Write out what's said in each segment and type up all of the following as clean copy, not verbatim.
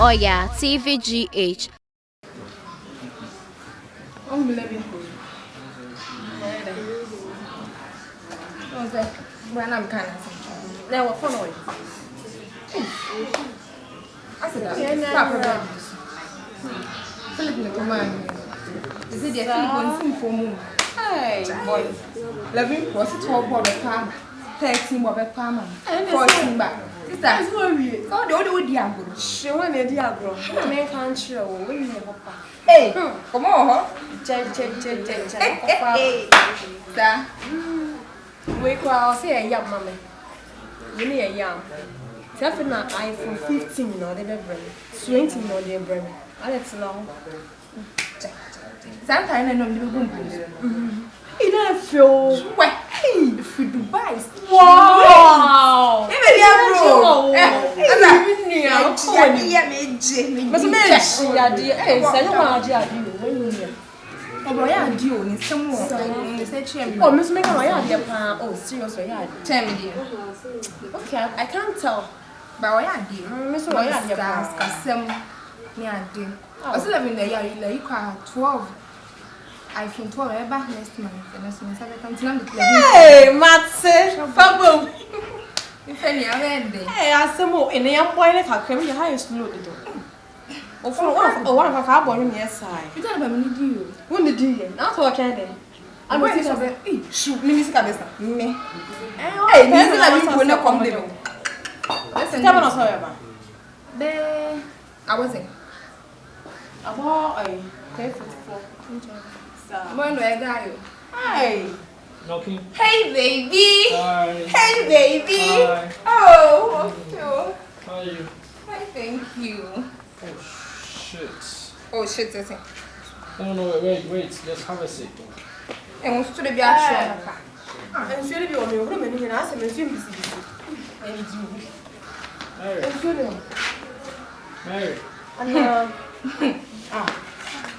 Oya TVGH. When I'm kind of now what fun oil. I said that. Philip no command. Is it the Philip one for moon? Hey boy. 11 was it 12 bob palm. 13 bob palm. 14 back. That's what we. Oh, do diablo. She want a diablo. I can't show when you papa. Hey, come on, check. Hey, sir. We call say a young mamma. You need a young. Definitely not iPhone 15 or the brand. 20 or the brand. And it's long. Sometimes I know the boom. You don't feel wet. Hey, if we Dubai. Wow. Even okay, I can't tell. But why are you? Miss Oya, I still have in the year, you call 12. iPhone 12 back next month. Hey, Matse, Fabo. If any other day, I asked them more in the young boy that came the highest load. Oh, for one of a cowboy on the side. You don't have any deal. When the deal, not so I can. I'm going to say, shoot, Minister Cabeza. Me. Hey, Minister, I will not come there. Listen, tell me not however. There, I wasn't. About a 44. When do I got you? Hi. Knocking. Hey, baby. Hi. Hey, baby. Hi. Oh, okay. How are you? Hi, thank you. Oh, shit. Oh, shit, I think. No, wait. Just have a seat. And what's to the be sure? I'm sure you'll be on your room and you can ask him and see Mary. And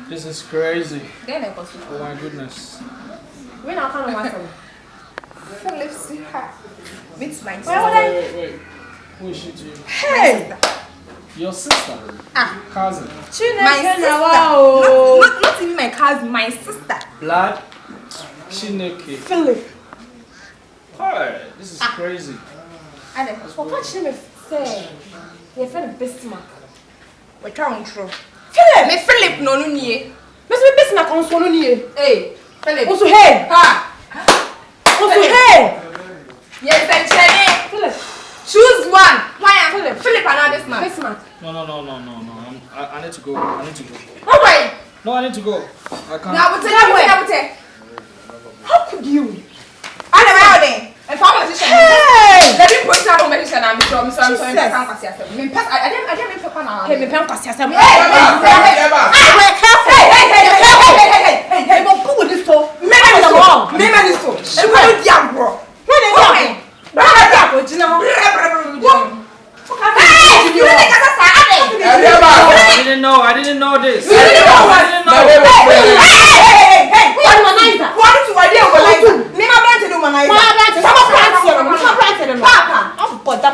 This is crazy. Then I was. Oh my goodness. when I can't watch them. Philip, see her. Meets my sister. Wait. Who is she to you? Hey! Your sister? Cousin? My sister. Not even my cousin, my sister. Blood? Chineke. Philip. Alright, this is crazy. And What should say? You're friend Bismarck. we're trying to. Philip! Me Philip no nie. Mr. Bismarck on Swallow near. Hey, Philip. Also, hey! Ha! Also, hey! Yes, and Chenny. Philip. Choose one. Why am Philip. Philip and this man? Bismarck. No. I need to go. Oh, wait. No, I need to go. I can't. Now, but tell How could you? I never had it. If I'm a musician, Hey! let me put down a musician and I'm sorry. I didn't make a now. Hey, me pen pass yourself. Hey, but who would this talk? When they I didn't know this.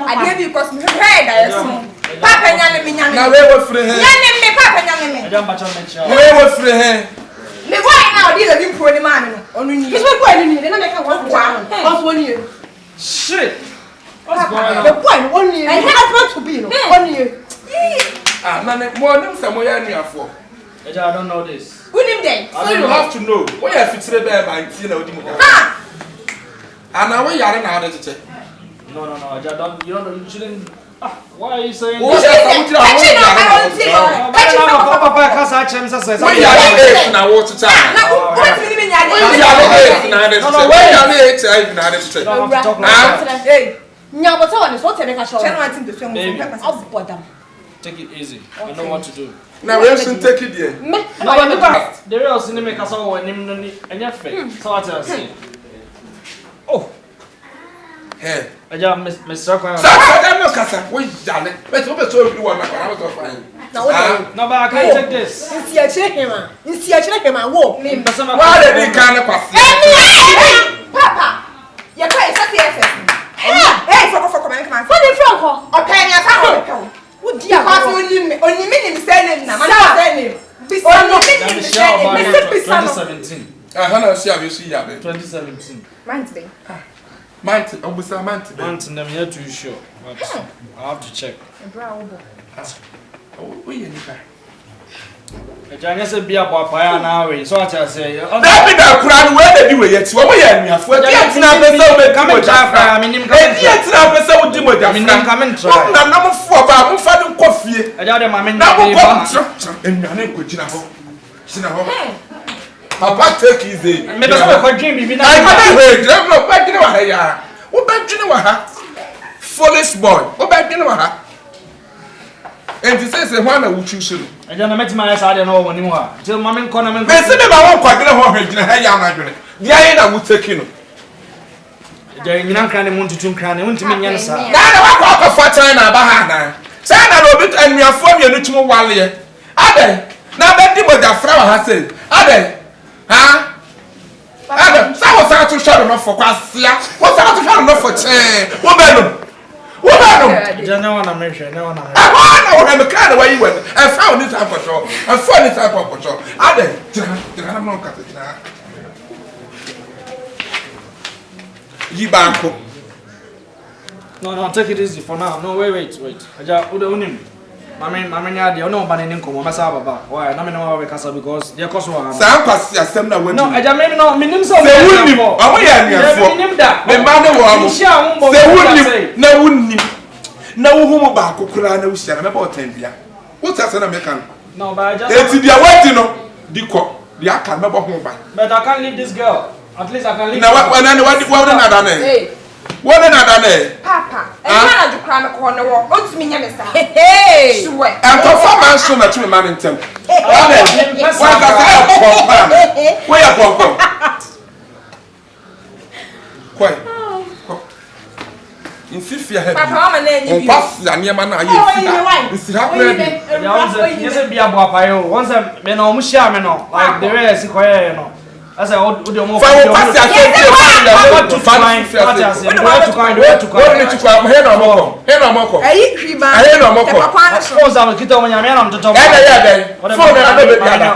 I gave you because me heard that Papa nyane na we wo free he me Papa nyane I don't batch on the chair. we wo free he me boy now dey living pro ni man no onu ni This way boy ni na make one one one year. Shit. What's going The on? boy one year. And husband to be no one year. na mo nim say mo ya nuafo I don't know this. who him then so you have to know we ya fitire be ba nti na odi mo ja ana we yare na ade tete No. I don't. You shouldn't. Why are you saying wo that? Papa can't say him say. we yare na wo tete na what me me nyade we yare na ade tete we yare HIV na ade tete Don't have to talk like that. hey Nya but what is what make a show? channel antin to swim Baby. Up bottom. Take it easy. I know what to do. na we should take it there Me. The real cinema can say when him no ni anya fake. So what I say? Oh. hey Aja Mr. Kwan. Sir, no kasa. We jale. But we so you want na was fine. Now what? No, but I can't take this. Nsi a chire him wo. Me person ma. Why they can kwase? Papa you try say TFS hey for come man What the franco? okay nya sa ho Wo dia because only me Hana see have you see ya 2017. Month day. Month, obusa month. Month them here too sure. But I have to check. We any guy. Ejanya se bia bo apaya na we. So I say. That be that Quran where they do yet. What we are near for. Yet na person we come try. Minim come. Yet na person we di mo da. Minim come try. Na na mo fo ba mo fa dem kofie. Eja de ma me na mo ba. Enwane ko gina ho. Gina ho. Papa take easy. Me be so ko dream bi na. I can't wait. Let me back in wa ha ya. Wo ba dwine wa ha. Foolish boy. Wo ba dwine wa ha. And he says, "Why na wuchu shuru?" I don't met my side and all when you are. Till mamma corner me. Me se me ba won kwadene ho hwedine ha ya ma dwene. Dia ye na wuteki no. Dia nyina nkran ne muntutu nkran ne wuntimi nya nsa. Na na wa kwa fa China ba ha na. China no bi anuafo mienu tumo wale. Ade. Na be di mo da fra wa ha se. Ade. Ha? Ade. Sa wo sa to share no for kwasia. Wo sa to share no for chen. Wo be no. What about them? No one American, no one American. I want to kind of way you went. I found this type of show. I found this type of show. I did. I'm not cut it now. Yibanko. No, take it easy for now. No, wait. Aja, unim. Mama nya de no ba ne nkomo masa baba. Why? Na me no we kasa because they cost one. Sam kwasi asem na wadu. No, aja me no minim so. Se wunnim. Awo ya nuafo. Minim da. Me ma ne wo amo. Se wunnim. Na wunnim. Na wo hu mo ba kokura na wo sia na me ba otambia. Wo ta se na me kan. No, but I just eti dia wadi no. Diko. Dia kan me ba ho ba. But I can't leave this girl. At least I can leave. Na wa na wadi na da na. Hey. What na ne? Papa, and man do cry me corner walk. What's me nyame sa? Hey. Swear. And performance so na to man in tem. What ka where you come from? Kwai. In fifia head. Papa, mama na nyi bi. On pass ya niam na aye. This is happening. Yes, be abo apayo. Once me no mu share me no. Like the way si koye no. I say what do you more? For pass ya say to find Here no moko. Ayi kriba. Aye no moko. Papa na so. Phones am kita onya me na mtoto. Phone na be dia.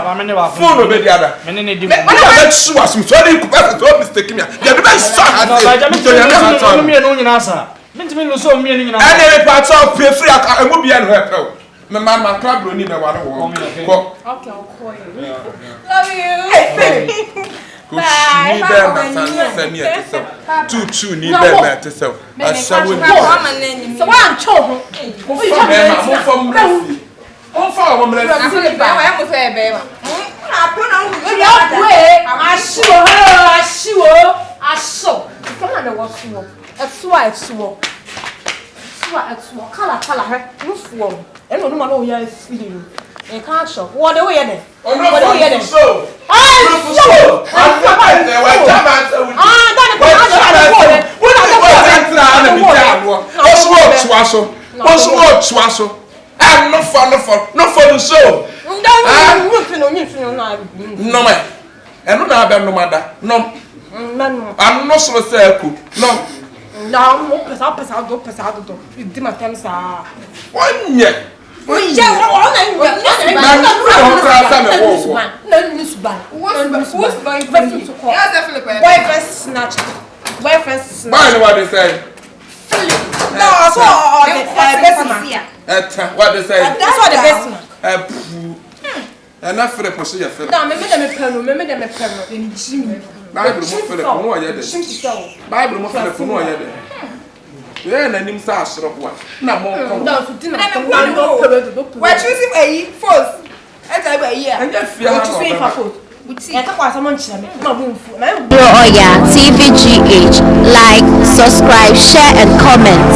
Phone be dia. Me ne di. Me na be su asum so dey kupa so mistake me. Dia be so no ba ja me to me no nyina sa. Me ntimi lo so me nyina. And dey part of free aka emu bia no help. Me man club lo ni me wa no wo. Ko. Okay, I'll call you. Love you. Bye. Ni be ma two ni be ma tese. Asawo ni. So why am cho? Mo fam rafi. On fa wo mra. Afile ba wa mo fe be ma. Apona wo yo we ashiwo from na wo suwo etsuwo kala he nufuo eno no ma no ya feel you e kan show wo de wo ye de wo ye de so so no for the show. No man. And no be no mother. No. I'm not so circle. No. No, pesado. Di ma tem sa. One year. Boyfriend what they say? No, so what they say? That's what the best man. And not for the position. No, me dem pelo in Jimmy. Bible mo fere ko no ye de. Bible mo fere ko no ye de. Yeah, na nim sa asro kwa. Na mo ko. No, so di na pelo. We're choosing a false. Eta ba yi a. And just fear. Choosing for food. E ka kwa someone chime. Ma bu mfu. Oya TVGH, like, subscribe, share and comment.